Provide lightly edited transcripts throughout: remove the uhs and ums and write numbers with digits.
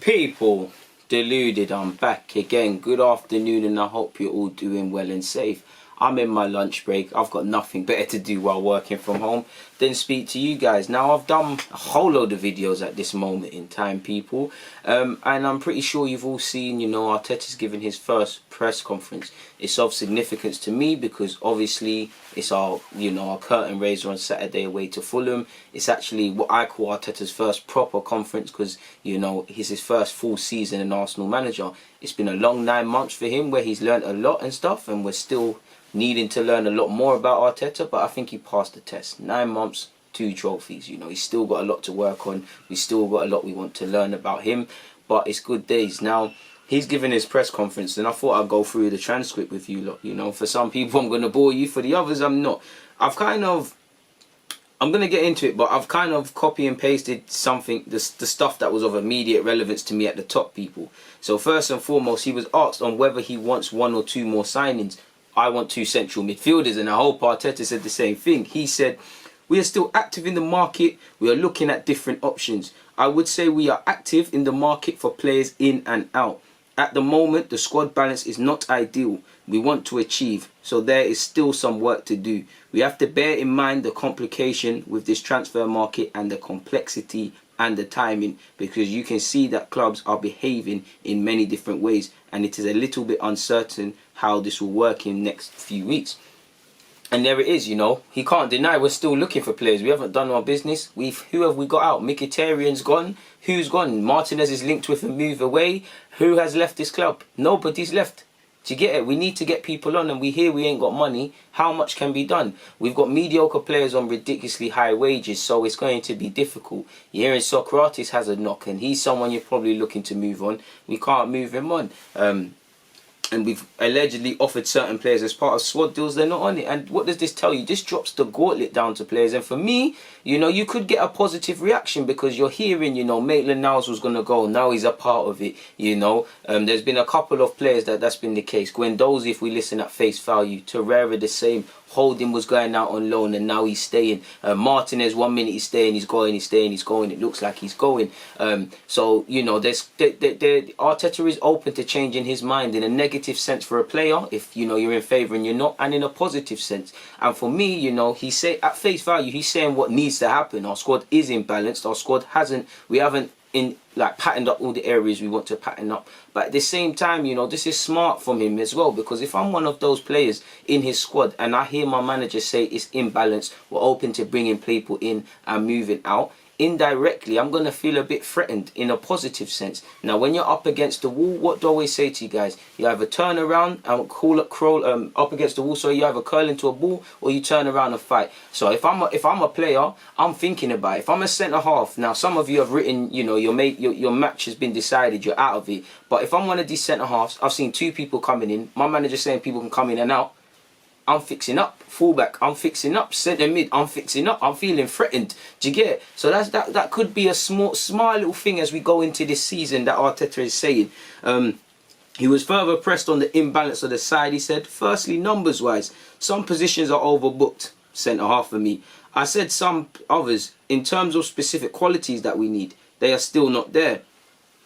People, Deluded, I'm back again. Good afternoon, and I hope you're all doing well and safe. I'm in my lunch break. I've got nothing better to do while working from home than speak to you guys. Now, I've done a whole load of videos at this moment in time, people. And I'm pretty sure you've all seen, Arteta's given his first press conference. It's of significance to me because obviously it's our curtain raiser on Saturday away to Fulham. It's actually what I call Arteta's first proper conference because, he's his first full season an Arsenal manager. It's been a long 9 months for him where he's learnt a lot and stuff, and we're still needing to learn a lot more about Arteta, but I think he passed the test. 9 months, 2 trophies, he's still got a lot to work on. We still got a lot we want to learn about him, but it's good days. Now, he's given his press conference, and I thought I'd go through the transcript with you lot. For some people I'm going to bore you, for the others I'm not. I'm going to get into it, but I've kind of copy and pasted something, the stuff that was of immediate relevance to me at the top, people. So first and foremost, he was asked on whether he wants 1 or 2 more signings. I want 2 central midfielders, and I hope Arteta said the same thing. He said, we are still active in the market. We are looking at different options. I would say we are active in the market for players in and out. At the moment, the squad balance is not ideal. We want to achieve, so there is still some work to do. We have to bear in mind the complication with this transfer market and the complexity and the timing, because you can see that clubs are behaving in many different ways, and it is a little bit uncertain how this will work in the next few weeks. And there it is, he can't deny we're still looking for players. We haven't done our business. Who have we got out? Mkhitaryan's gone. Who's gone? Martinez is linked with a move away. Who has left this club? Nobody's left. Do you get it? We need to get people on, and we ain't got money. How much can be done? We've got mediocre players on ridiculously high wages, so it's going to be difficult. You're hearing Socrates has a knock, and he's someone you're probably looking to move on. We can't move him on. And we've allegedly offered certain players as part of squad deals, they're not on it. And what does this tell you? This drops the gauntlet down to players. And for me, you could get a positive reaction because you're hearing, Maitland-Niles was going to go. Now he's a part of it, There's been a couple of players that's been the case. Guendouzi, if we listen at face value. Torreira the same. Holding was going out on loan and now he's staying. Martinez, 1 minute he's staying, he's going, he's staying, he's going. It looks like he's going. So, Arteta is open to changing his mind in a negative sense for a player, if, you're in favour and you're not, and in a positive sense. And for me, he's saying, at face value, he's saying what needs to happen. Our squad is imbalanced. Our squad we haven't patterned up all the areas we want to pattern up. But at the same time, this is smart from him as well, because if I'm one of those players in his squad and I hear my manager say it's imbalanced, we're open to bringing people in and moving out, indirectly I'm going to feel a bit threatened in a positive sense. Now, when you're up against the wall, what do I always say to you guys? You either turn around and crawl up against the wall, so you either curl into a ball or you turn around and fight. So if I'm a player, I'm thinking about it. If I'm a centre half, now some of you have written, your match has been decided, you're out of it. But if I'm one of these centre halves, I've seen 2 people coming in. My manager's saying people can come in and out. I'm fixing up. Fullback, I'm fixing up. Centre mid, I'm fixing up. I'm feeling threatened. Do you get it? So that could be a small little thing as we go into this season that Arteta is saying. He was further pressed on the imbalance of the side. He said, firstly, numbers wise, some positions are overbooked. Centre half for me. I said some others, in terms of specific qualities that we need, they are still not there.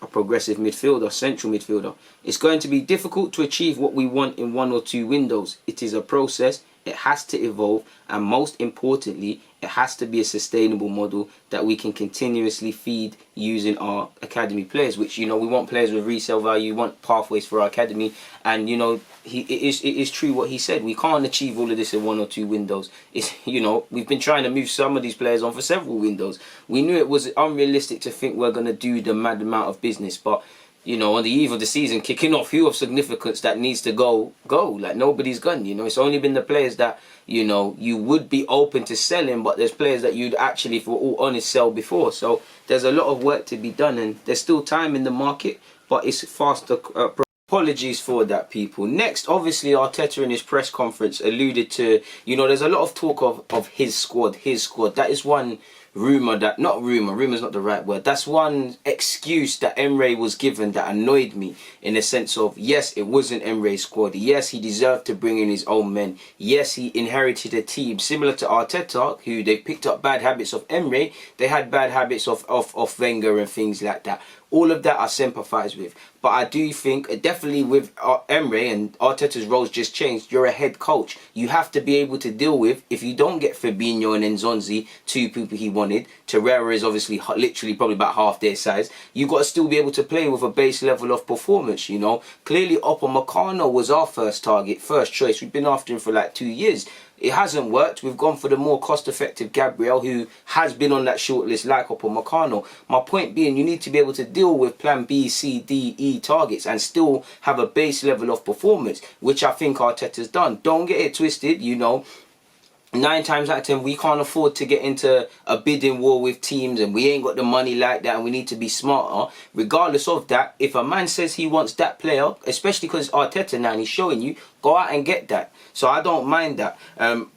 A progressive midfielder, central midfielder. It's going to be difficult to achieve what we want in 1 or 2 windows. It is a process. It has to evolve, and most importantly, it has to be a sustainable model that we can continuously feed using our academy players, which, we want players with resale value, we want pathways for our academy, and, it is true what he said. We can't achieve all of this in 1 or 2 windows. It's, we've been trying to move some of these players on for several windows. We knew it was unrealistic to think we're going to do the mad amount of business, but on the eve of the season kicking off, who of significance that needs to go. Like, nobody's gone, It's only been the players that, you would be open to selling, but there's players that you'd actually, for all honest, sell before. So there's a lot of work to be done, and there's still time in the market, but it's faster. Apologies for that, people. Next, obviously, Arteta in his press conference alluded to, there's a lot of talk of his squad. That is one rumour's not the right word. That's one excuse that Emre was given that annoyed me, in the sense of, yes, it wasn't Emre's squad. Yes, he deserved to bring in his own men. Yes, he inherited a team similar to Arteta, who they picked up bad habits of Emre. They had bad habits of Wenger and things like that. All of that I sympathise with. But I do think, definitely with Emre and Arteta's roles just changed, you're a head coach. You have to be able to deal with, if you don't get Fabinho and Nzonzi, two people he wanted, Torreira is obviously literally probably about half their size, you've got to still be able to play with a base level of performance, you know. Clearly Upamecano was our first target, first choice. We've been after him for like 2 years. It hasn't worked. We've gone for the more cost-effective Gabriel, who has been on that shortlist like Upamecano. My point being, you need to be able to deal with plan B, C, D, E targets and still have a base level of performance, which I think Arteta's done. Don't get it twisted, you know. 9 times out of 10, we can't afford to get into a bidding war with teams, and we ain't got the money like that, and we need to be smarter. Regardless of that, if a man says he wants that player, especially because it's Arteta now and he's showing you, go out and get that. So I don't mind that.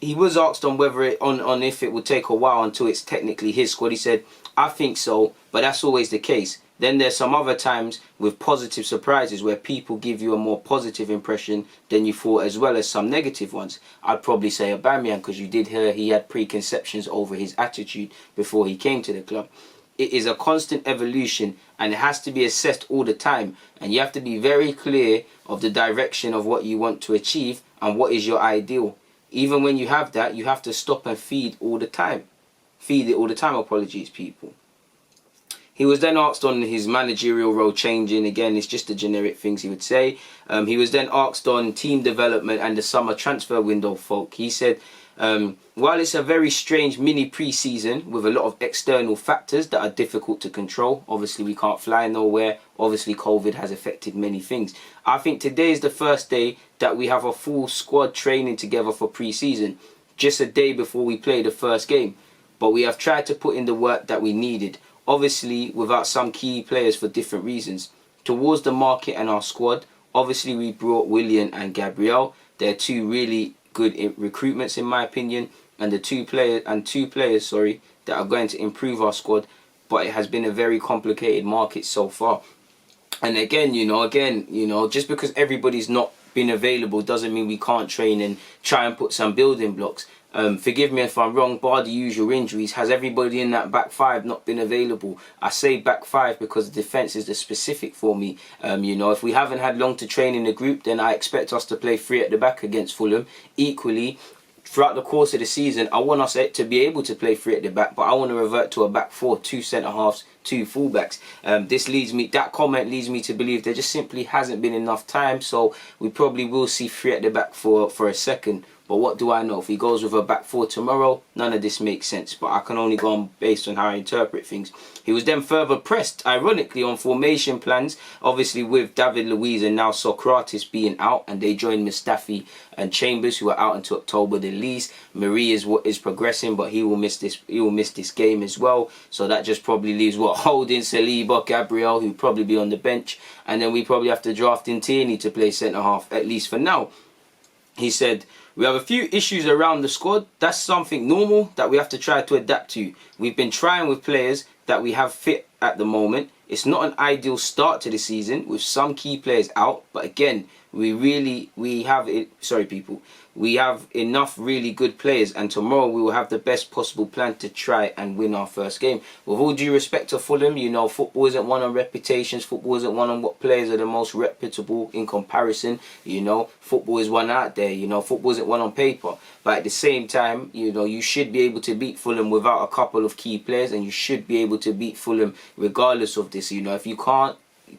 He was asked on whether if it would take a while until it's technically his squad. He said, I think so, but that's always the case. Then there's some other times with positive surprises where people give you a more positive impression than you thought, as well as some negative ones. I'd probably say Aubameyang, because you did hear he had preconceptions over his attitude before he came to the club. It is a constant evolution and it has to be assessed all the time. And you have to be very clear of the direction of what you want to achieve and what is your ideal. Even when you have that, you have to stop and feed all the time. Feed it all the time, apologies, people. He was then asked on his managerial role changing. Again, it's just the generic things he would say. He was then asked on team development and the summer transfer window folk. He said, while it's a very strange mini pre-season with a lot of external factors that are difficult to control, obviously we can't fly nowhere, obviously COVID has affected many things, I think today is the first day that we have a full squad training together for pre-season, just a day before we play the first game. But we have tried to put in the work that we needed, obviously without some key players for different reasons. Towards the market and our squad, obviously we brought Willian and Gabriel. They're two really good recruitments in my opinion, and the two players that are going to improve our squad. But it has been a very complicated market so far. And again, just because everybody's not been available doesn't mean we can't train and try and put some building blocks. Forgive me if I'm wrong, bar the usual injuries, has everybody in that back five not been available? I say back five because the defence is the specific for me. If we haven't had long to train in the group, then I expect us to play 3 at the back against Fulham. Equally, throughout the course of the season, I want us to be able to play 3 at the back, but I want to revert to a back 4, 2 centre-halves, 2 full-backs. That comment leads me to believe there just simply hasn't been enough time, so we probably will see 3 at the back for a second. But what do I know? If he goes with a back 4 tomorrow, none of this makes sense. But I can only go on based on how I interpret things. He was then further pressed, ironically, on formation plans. Obviously with David Luiz and now Socrates being out, and they joined Mustafi and Chambers, who are out until October the least. Marie is progressing, but he will miss this game as well. So that just probably leaves Holding, Saliba, Gabriel, who'll probably be on the bench. And then we probably have to draft in Tierney to play centre-half, at least for now. He said, we have a few issues around the squad. That's something normal that we have to try to adapt to. We've been trying with players that we have fit at the moment. It's not an ideal start to the season with some key players out. But again, we have enough really good players, and tomorrow we will have the best possible plan to try and win our first game. With all due respect to Fulham, football isn't won on reputations, football isn't won on what players are the most reputable in comparison. Football is won out there, football isn't won on paper. But at the same time, you should be able to beat Fulham without a couple of key players, and you should be able to beat Fulham regardless of this. If you can't,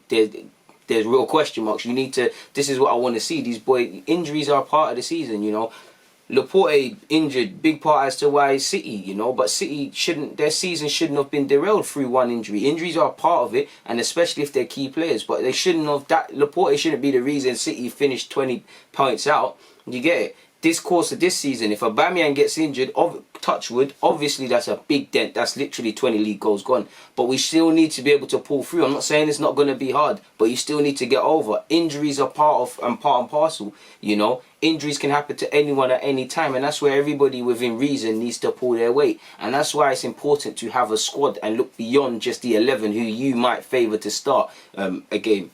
there's real question marks. This is what I want to see. These injuries are part of the season, Laporte injured, big part as to why City, but City their season shouldn't have been derailed through one injury. Injuries are part of it, and especially if they're key players, but they shouldn't have, Laporte shouldn't be the reason City finished 20 points out. You get it? This course of this season, if Aubameyang gets injured, touchwood, obviously that's a big dent. That's literally 20 league goals gone. But we still need to be able to pull through. I'm not saying it's not going to be hard, but you still need to get over. Injuries are part and parcel, Injuries can happen to anyone at any time, and that's where everybody within reason needs to pull their weight. And that's why it's important to have a squad and look beyond just the 11 who you might favour to start a game.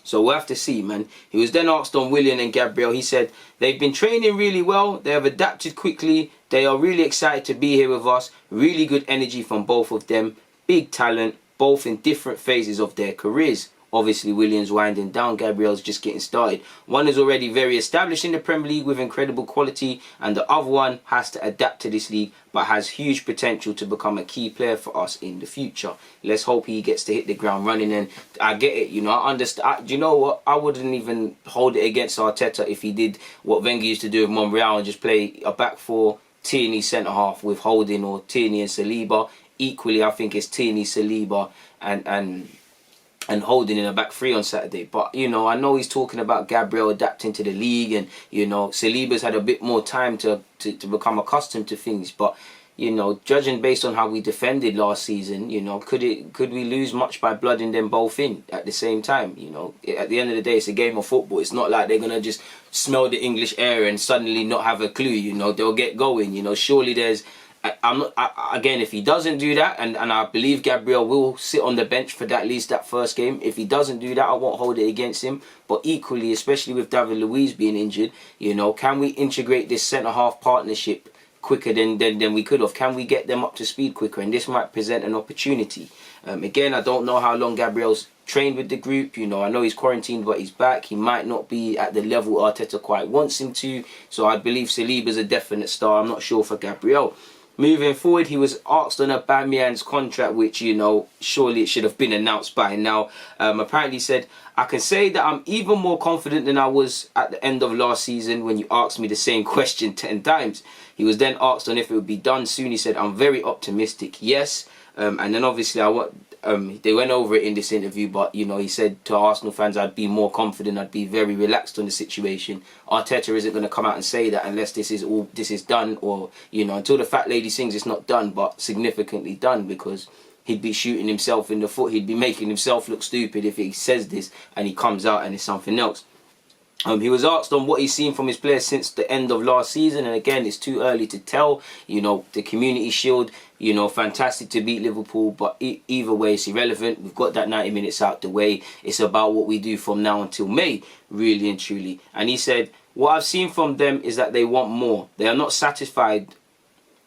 So we'll have to see, man. He was then asked on Willian and Gabriel. He said, they've been training really well. They have adapted quickly. They are really excited to be here with us. Really good energy from both of them. Big talent. both in different phases of their careers. Obviously, Willian's winding down, Gabriel's just getting started. One is already very established in the Premier League with incredible quality, and the other one has to adapt to this league, but has huge potential to become a key player for us in the future. Let's hope he gets to hit the ground running. And I get it, you know, I understand. Do you know what? I wouldn't even hold it against Arteta if he did what Wenger used to do with Monreal and just play a back four, Tierney centre half with Holding, or Tierney and Saliba. Equally, I think it's Tierney, Saliba, and Holding in a back three on Saturday. But, you know, I know he's talking about Gabriel adapting to the league, and, you know, Saliba's had a bit more time to become accustomed to things. But, you know, judging based on how we defended last season, you know, could we lose much by blooding them both in at the same time? You know, at the end of the day, it's a game of football. It's not like they're going to just smell the English air and suddenly not have a clue. You know, they'll get going. You know, surely there's... again, if he doesn't do that, and I believe Gabriel will sit on the bench for at least that first game. If he doesn't do that, I won't hold it against him. But equally, especially with David Luiz being injured, you know, can we integrate this centre-half partnership quicker than we could have? Can we get them up to speed quicker? And this might present an opportunity. Again, I don't know how long Gabriel's trained with the group. You know, I know he's quarantined, but he's back. He might not be at the level Arteta quite wants him to. So I believe Saliba's a definite star. I'm not sure for Gabriel. Moving forward, he was asked on Aubameyang's contract, which, you know, surely it should have been announced by now. Apparently said, I can say that I'm even more confident than I was at the end of last season when you asked me the same question 10 times. He was then asked on if it would be done soon. He said, I'm very optimistic, yes. And then obviously they went over it in this interview, but, you know, he said to Arsenal fans, I'd be more confident, I'd be very relaxed on the situation. Arteta isn't going to come out and say that unless this is done, or, you know, until the fat lady sings, it's not done, but significantly done, because he'd be shooting himself in the foot. He'd be making himself look stupid if he says this and he comes out and it's something else. He was asked on what he's seen from his players since the end of last season, and again, it's too early to tell. You know, the Community Shield, you know, fantastic to beat Liverpool, but either way, it's irrelevant. We've got that 90 minutes out the way. It's about what we do from now until May, really and truly. And he said, what I've seen from them is that they want more. They are not satisfied.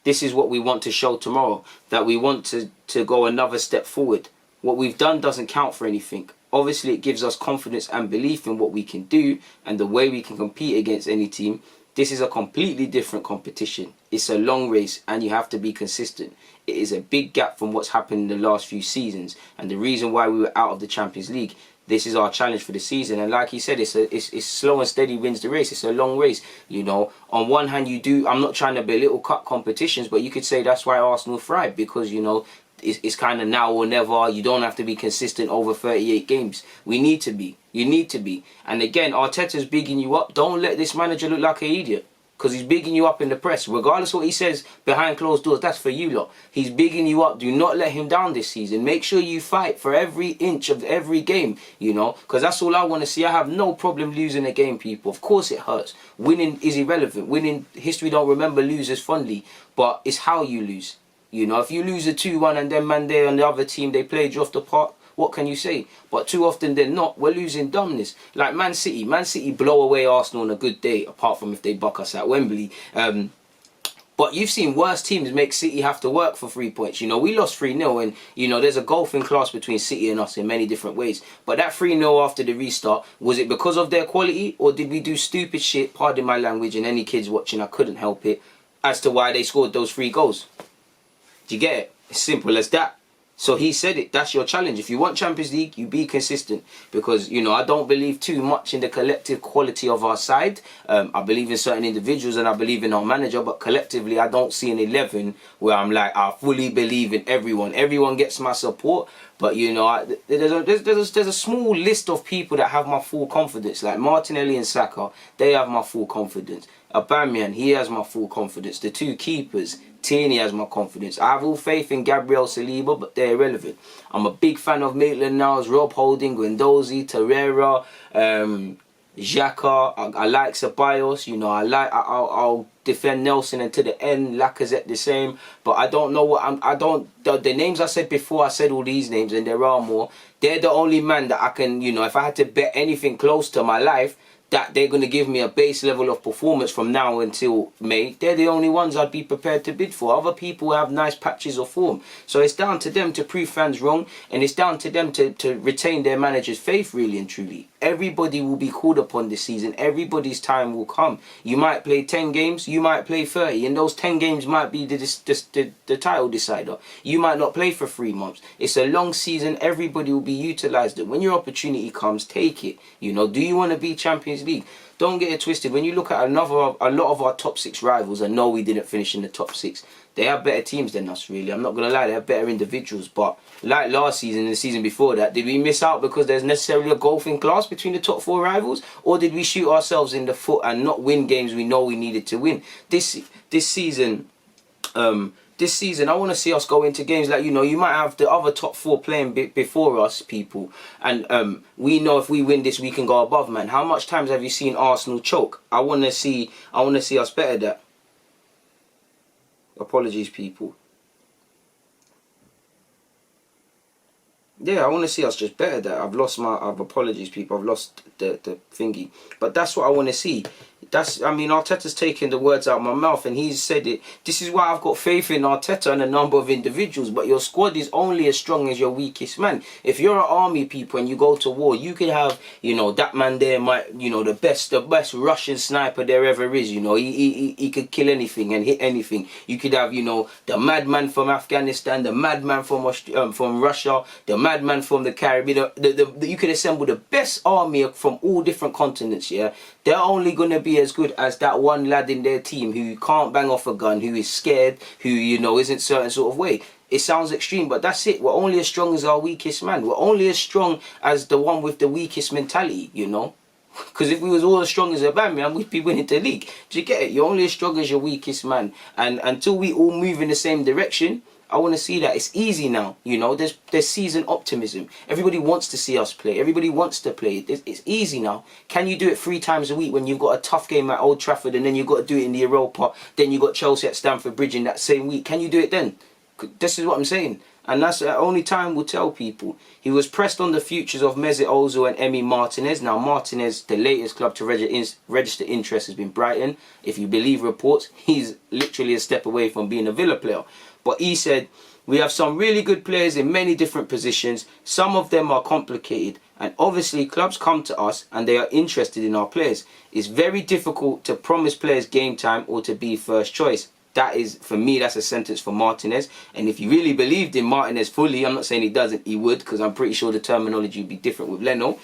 This is what we want to show tomorrow, that we want to go another step forward. What we've done doesn't count for anything. Obviously, it gives us confidence and belief in what we can do and the way we can compete against any team. This is a completely different competition. It's a long race and you have to be consistent. It is a big gap from what's happened in the last few seasons, and the reason why we were out of the Champions League. This is our challenge for the season, and like he said, it's slow and steady wins the race. It's a long race, you know. On one hand, I'm not trying to belittle cup competitions, but you could say that's why Arsenal thrive, because, you know, it's kind of now or never. You don't have to be consistent over 38 games. We need to be. You need to be. And again, Arteta's bigging you up. Don't let this manager look like an idiot, because he's bigging you up in the press. Regardless of what he says behind closed doors, that's for you lot. He's bigging you up. Do not let him down this season. Make sure you fight for every inch of every game, you know, because that's all I want to see. I have no problem losing a game, people. Of course it hurts. Winning is irrelevant. Winning, history don't remember losers fondly, but it's how you lose. You know, if you lose a 2-1 and then man there on the other team, they played you off the park, what can you say? But too often than not, we're losing dumbness. Like Man City. Man City blow away Arsenal on a good day, apart from if they buck us at Wembley. But you've seen worse teams make City have to work for 3 points. You know, we lost 3-0 and, you know, there's a golfing class between City and us in many different ways. But that 3-0 after the restart, was it because of their quality, or did we do stupid shit, pardon my language, and any kids watching, I couldn't help it, as to why they scored those 3 goals? Do you get it? It's simple as that. So he said it. That's your challenge. If you want Champions League, you be consistent. Because, you know, I don't believe too much in the collective quality of our side. I believe in certain individuals and I believe in our manager. But collectively, I don't see an 11 where I'm like, I fully believe in everyone. Everyone gets my support. But, you know, there's a small list of people that have my full confidence. Like Martinelli and Saka, they have my full confidence. Aubameyang, he has my full confidence. The 2 keepers, Tierney has my confidence. I have all faith in Gabriel, Saliba, but they're irrelevant. I'm a big fan of Maitland-Niles, Rob Holding, Guendouzi, Torreira, Xhaka. I like Ceballos. You know, I'll defend Nelson until the end. Lacazette the same. But I don't know what the names I said before. I said all these names, and there are more. They're the only man that I can, you know, if I had to bet anything close to my life, that they're going to give me a base level of performance from now until May, they're the only ones I'd be prepared to bid for. Other people have nice patches of form. So it's down to them to prove fans wrong, and it's down to them to retain their manager's faith, really and truly. Everybody will be called upon this season. Everybody's time will come. You might play 10 games, you might play 30, and those 10 games might be the title decider. You might not play for 3 months. It's a long season. Everybody will be utilised. And when your opportunity comes, take it. You know, do you want to be Champions League? Don't get it twisted. When you look at a lot of our top 6 rivals, and no, we didn't finish in the top 6. They have better teams than us, really. I'm not going to lie, they have better individuals. But like last season and the season before that, did we miss out because there's necessarily a golfing class between the top 4 rivals? Or did we shoot ourselves in the foot and not win games we know we needed to win? This season, I want to see us go into games like, you know, you might have the other top 4 playing before us, people. And we know if we win this, we can go above, man. How much times have you seen Arsenal choke? I want to see us better that. Apologies, people. Yeah, I want to see us just better that. I've apologies, people. I've lost the thingy. But that's what I want to see. Arteta's taken the words out of my mouth, and he's said it. This is why I've got faith in Arteta and a number of individuals. But your squad is only as strong as your weakest man. If you're an army, people, and you go to war, you could have, you know, that man there might, you know, the best Russian sniper there ever is. You know, he could kill anything and hit anything. You could have, you know, the madman from Afghanistan, the madman from Russia, the madman from the Caribbean. You could assemble the best army from all different continents. Yeah, they're only going to be as good as that one lad in their team who can't bang off a gun, who is scared, who, you know, isn't certain sort of way. It sounds extreme, but that's it. We're only as strong as our weakest man. We're only as strong as the one with the weakest mentality, you know. Because if we was all as strong as Aubameyang, we'd be winning the league. Do you get it? You're only as strong as your weakest man. And until we all move in the same direction, I want to see that. It's easy now, you know. There's season optimism. Everybody wants to see us play. Everybody wants to play. It's easy now. Can you do it 3 times a week when you've got a tough game at Old Trafford, and then you've got to do it in the Europa, then you've got Chelsea at Stamford Bridge in that same week? Can you do it then? This is what I'm saying. And that's the only time will tell, people. He was pressed on the futures of Mesut Ozil and Emi Martinez. Now, Martinez, the latest club to register interest, has been Brighton. If you believe reports, he's literally a step away from being a Villa player. But he said, we have some really good players in many different positions. Some of them are complicated. And obviously, clubs come to us and they are interested in our players. It's very difficult to promise players game time or to be first choice. That is, for me, that's a sentence for Martinez. And if you really believed in Martinez fully, I'm not saying he doesn't, he would, because I'm pretty sure the terminology would be different with Leno.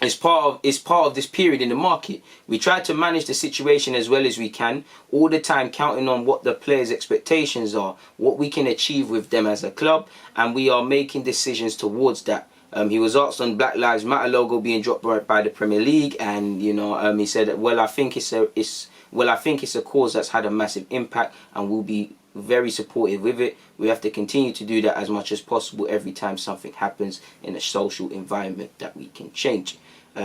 It's part of this period in the market. We try to manage the situation as well as we can, all the time counting on what the players' expectations are, what we can achieve with them as a club, and we are making decisions towards that. He was asked on Black Lives Matter logo being dropped by the Premier League, and you know, he said, well, I think it's a cause that's had a massive impact, and we'll be very supportive with it. We have to continue to do that as much as possible every time something happens in a social environment that we can change.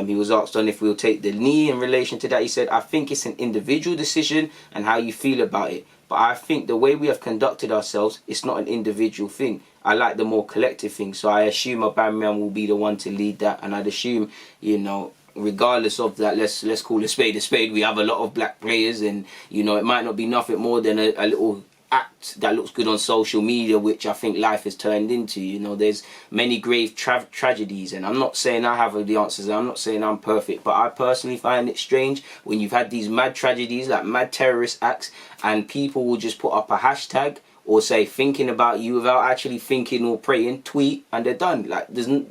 He was asked on if we'll take the knee in relation to that. He said, I think it's an individual decision and how you feel about it. But I think the way we have conducted ourselves, it's not an individual thing. I like the more collective thing. So I assume Aubameyang will be the one to lead that. And I'd assume, you know, regardless of that, let's call a spade a spade. We have a lot of black players, and, you know, it might not be nothing more than a little act that looks good on social media, which I think life has turned into. You know, there's many grave tragedies, and I'm not saying I have the answers, I'm not saying I'm perfect, but I personally find it strange when you've had these mad tragedies, like mad terrorist acts, and people will just put up a hashtag or say thinking about you without actually thinking or praying, tweet, and they're done. Like, do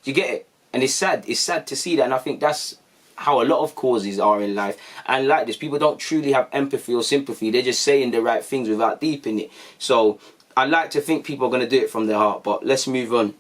you get it? And it's sad to see that, and I think that's how a lot of causes are in life. And like this, people don't truly have empathy or sympathy. They're just saying the right things without deep in it. So I like to think people are going to do it from their heart. But let's move on.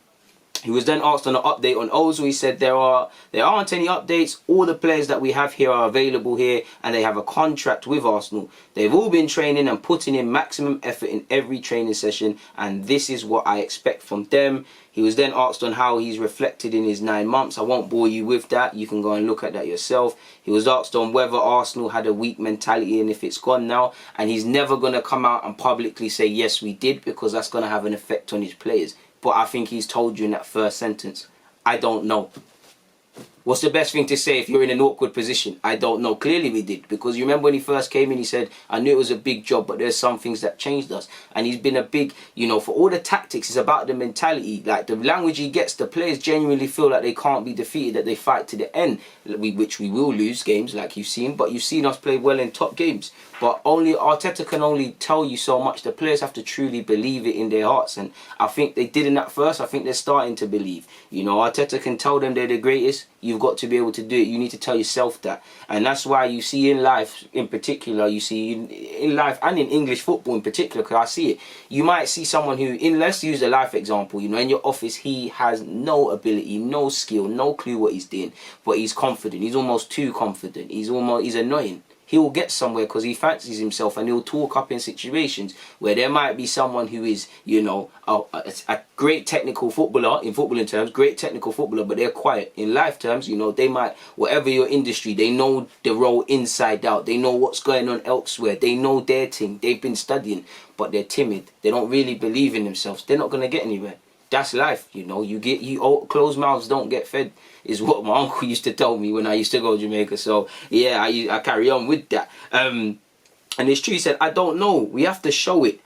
He was then asked on an update on Ozil. He said there aren't any updates. All the players that we have here are available here, and they have a contract with Arsenal. They've all been training and putting in maximum effort in every training session, and this is what I expect from them. He was then asked on how he's reflected in his 9 months. I won't bore you with that. You can go and look at that yourself. He was asked on whether Arsenal had a weak mentality and if it's gone now. And he's never going to come out and publicly say, yes, we did, because that's going to have an effect on his players. But I think he's told you in that first sentence, I don't know. What's the best thing to say if you're in an awkward position? I don't know. Clearly we did. Because you remember when he first came in, he said, I knew it was a big job, but there's some things that changed us. And he's been a big, you know, for all the tactics, it's about the mentality. Like, the language he gets, the players genuinely feel like they can't be defeated, that they fight to the end, which we will lose games, like you've seen. But you've seen us play well in top games. But only Arteta can only tell you so much. The players have to truly believe it in their hearts. And I think they did in that first. I think they're starting to believe. You know, Arteta can tell them they're the greatest. You've got to be able to do it. You need to tell yourself that. And that's why you see in life in particular, you see in life and in English football in particular, because I see it. You might see someone who, let's use a life example, you know, in your office, he has no ability, no skill, no clue what he's doing, but he's confident. He's almost too confident. He's annoying. He will get somewhere because he fancies himself, and he'll talk up in situations where there might be someone who is, you know, a great technical footballer, in footballing terms, great technical footballer, but they're quiet. In life terms, you know, they might, whatever your industry, they know the role inside out. They know what's going on elsewhere. They know their thing. They've been studying, but they're timid. They don't really believe in themselves. They're not going to get anywhere. That's life, you know. Closed mouths don't get fed, is what my uncle used to tell me when I used to go to Jamaica. So yeah, I carry on with that. And it's true. He said, I don't know. We have to show it.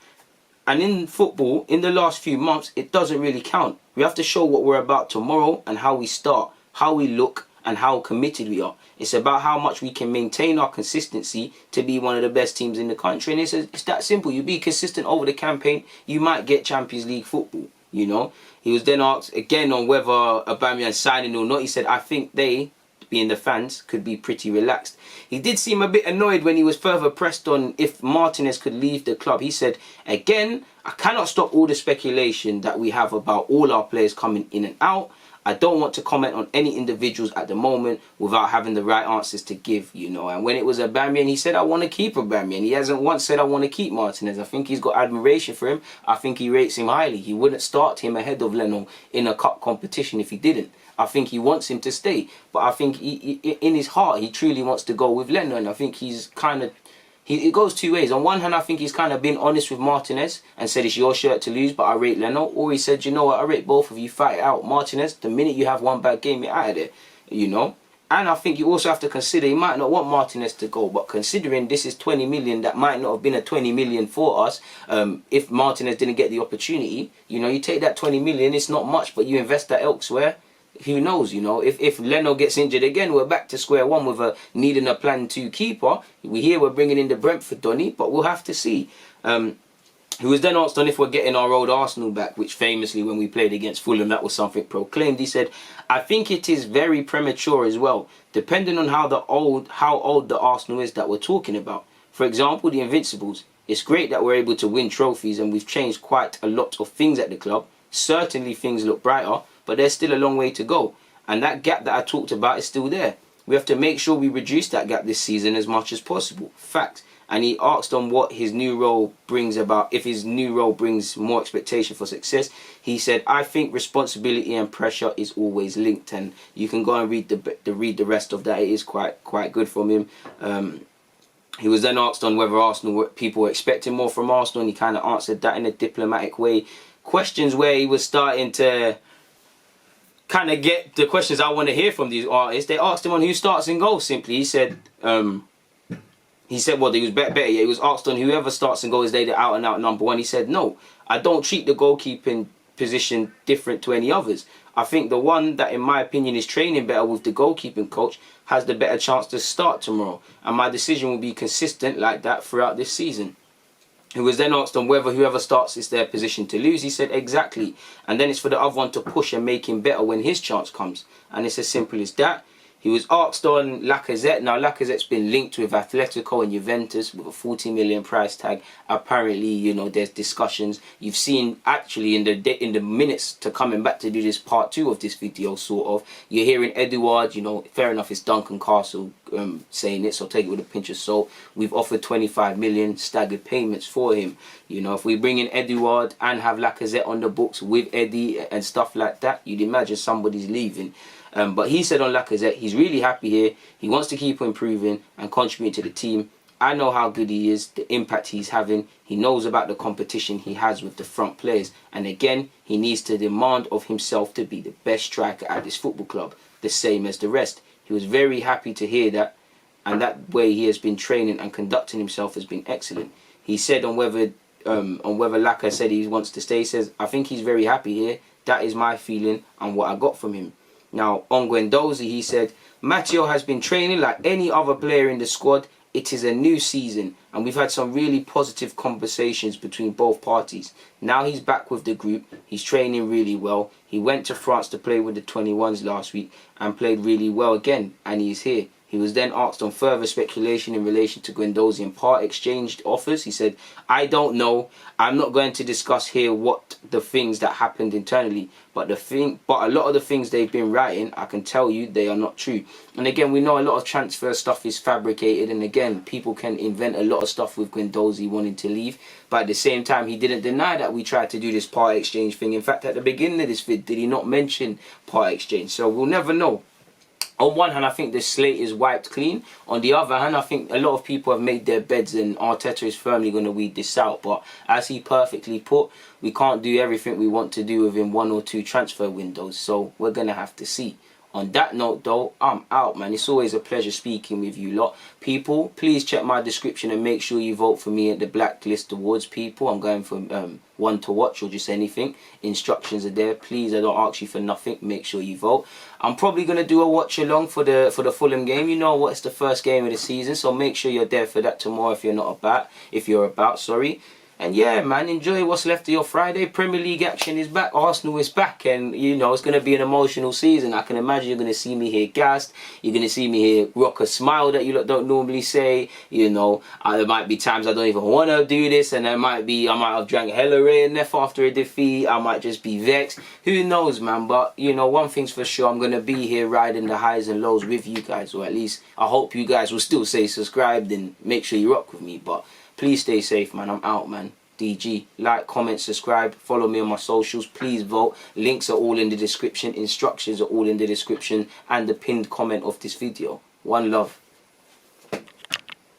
And in football, in the last few months, it doesn't really count. We have to show what we're about tomorrow and how we start, how we look, and how committed we are. It's about how much we can maintain our consistency to be one of the best teams in the country. And it's that simple. You be consistent over the campaign, you might get Champions League football. You know, he was then asked again on whether Aubameyang signing or not. He said, I think they, being the fans, could be pretty relaxed. He did seem a bit annoyed when he was further pressed on if Martinez could leave the club. He said, again, I cannot stop all the speculation that we have about all our players coming in and out. I don't want to comment on any individuals at the moment without having the right answers to give, you know. And when it was Aubameyang, he said, I want to keep Aubameyang. He hasn't once said, I want to keep Martinez. I think he's got admiration for him. I think he rates him highly. He wouldn't start him ahead of Leno in a cup competition if he didn't. I think he wants him to stay. But I think in his heart, he truly wants to go with Leno. And I think he's kind of... It goes two ways. On one hand, I think he's kind of been honest with Martinez and said it's your shirt to lose, but I rate Leno. Or he said, you know what, I rate both of you, fight it out. Martinez, the minute you have one bad game, you're out of there, you know. And I think you also have to consider, he might not want Martinez to go, but considering this is 20 million, that might not have been a 20 million for us if Martinez didn't get the opportunity. You know, you take that 20 million, it's not much, but you invest that elsewhere. Who knows, you know, if Leno gets injured again, we're back to square one with needing a plan 2 keeper. We're bringing in the Brentford Donny, but we'll have to see. He was then asked on if we're getting our old Arsenal back, which famously when we played against Fulham, that was something proclaimed. He said, I think it is very premature as well, depending on how old the Arsenal is that we're talking about. For example, the Invincibles. It's great that we're able to win trophies and we've changed quite a lot of things at the club. Certainly things look brighter, but there's still a long way to go. And that gap that I talked about is still there. We have to make sure we reduce that gap this season as much as possible. Fact. And he asked on what his new role brings about, if his new role brings more expectation for success. He said, I think responsibility and pressure is always linked. And you can go and read the rest of that. It is quite good from him. He was then asked on whether people were expecting more from Arsenal, and he kind of answered that in a diplomatic way. Questions where he was starting to kind of get the questions I want to hear from these artists. They asked him on who starts in goal. Simply, he said, well, he was better. Yeah, he was asked on whoever starts in goal, is they the out and out number one. He said, no, I don't treat the goalkeeping position different to any others. I think the one that, in my opinion, is training better with the goalkeeping coach has the better chance to start tomorrow, and my decision will be consistent like that throughout this season. He was then asked on whether whoever starts is their position to lose. He said, exactly. And then it's for the other one to push and make him better when his chance comes. And it's as simple as that. He was asked on Lacazette. Now, Lacazette's been linked with Atletico and Juventus with a 40 million price tag. Apparently, you know, there's discussions. You've seen actually in the minutes to coming back to do this part 2 of this video, sort of. You're hearing Edouard, you know, fair enough, it's Duncan Castle saying it, so take it with a pinch of salt. We've offered 25 million staggered payments for him. You know, if we bring in Edouard and have Lacazette on the books with Eddie and stuff like that, you'd imagine somebody's leaving. But he said on Lacazette, he's really happy here. He wants to keep improving and contributing to the team. I know how good he is, the impact he's having. He knows about the competition he has with the front players. And again, he needs to demand of himself to be the best striker at this football club, the same as the rest. He was very happy to hear that. And that way he has been training and conducting himself has been excellent. He said on whether Laka said he wants to stay, he says, I think he's very happy here. That is my feeling and what I got from him. Now, on Guendouzi, he said, Matteo has been training like any other player in the squad. It is a new season and we've had some really positive conversations between both parties. Now he's back with the group. He's training really well. He went to France to play with the 21s last week and played really well again, and he's here. He was then asked on further speculation in relation to Guendouzi and part exchanged offers. He said, I don't know. I'm not going to discuss here what the things that happened internally. But a lot of the things they've been writing, I can tell you they are not true. And again, we know a lot of transfer stuff is fabricated. And again, people can invent a lot of stuff with Guendouzi wanting to leave. But at the same time, he didn't deny that we tried to do this part exchange thing. In fact, at the beginning of this vid, did he not mention part exchange? So we'll never know. On one hand, I think the slate is wiped clean. On the other hand, I think a lot of people have made their beds and Arteta is firmly going to weed this out. But as he perfectly put, we can't do everything we want to do within 1 or 2 transfer windows. So we're going to have to see. On that note though, I'm out, man. It's always a pleasure speaking with you lot. People, please check my description and make sure you vote for me at the Blacklist Awards, people. I'm going for one to watch or just anything. Instructions are there. Please, I don't ask you for nothing. Make sure you vote. I'm probably going to do a watch along for the Fulham game. You know what? It's the first game of the season, so make sure you're there for that tomorrow if you're about, sorry. And yeah, man, enjoy what's left of your Friday. Premier League action is back. Arsenal is back. And, you know, it's going to be an emotional season. I can imagine you're going to see me here gassed. You're going to see me here rock a smile that you lot don't normally say. You know, there might be times I don't even want to do this. And I might have drank hella Ray and Neff after a defeat. I might just be vexed. Who knows, man? But, you know, one thing's for sure. I'm going to be here riding the highs and lows with you guys. Or at least I hope you guys will still stay subscribed and make sure you rock with me. But please stay safe, man. I'm out, man. DG. Like, comment, subscribe, follow me on my socials. Please vote. Links are all in the description. Instructions are all in the description and the pinned comment of this video. One love.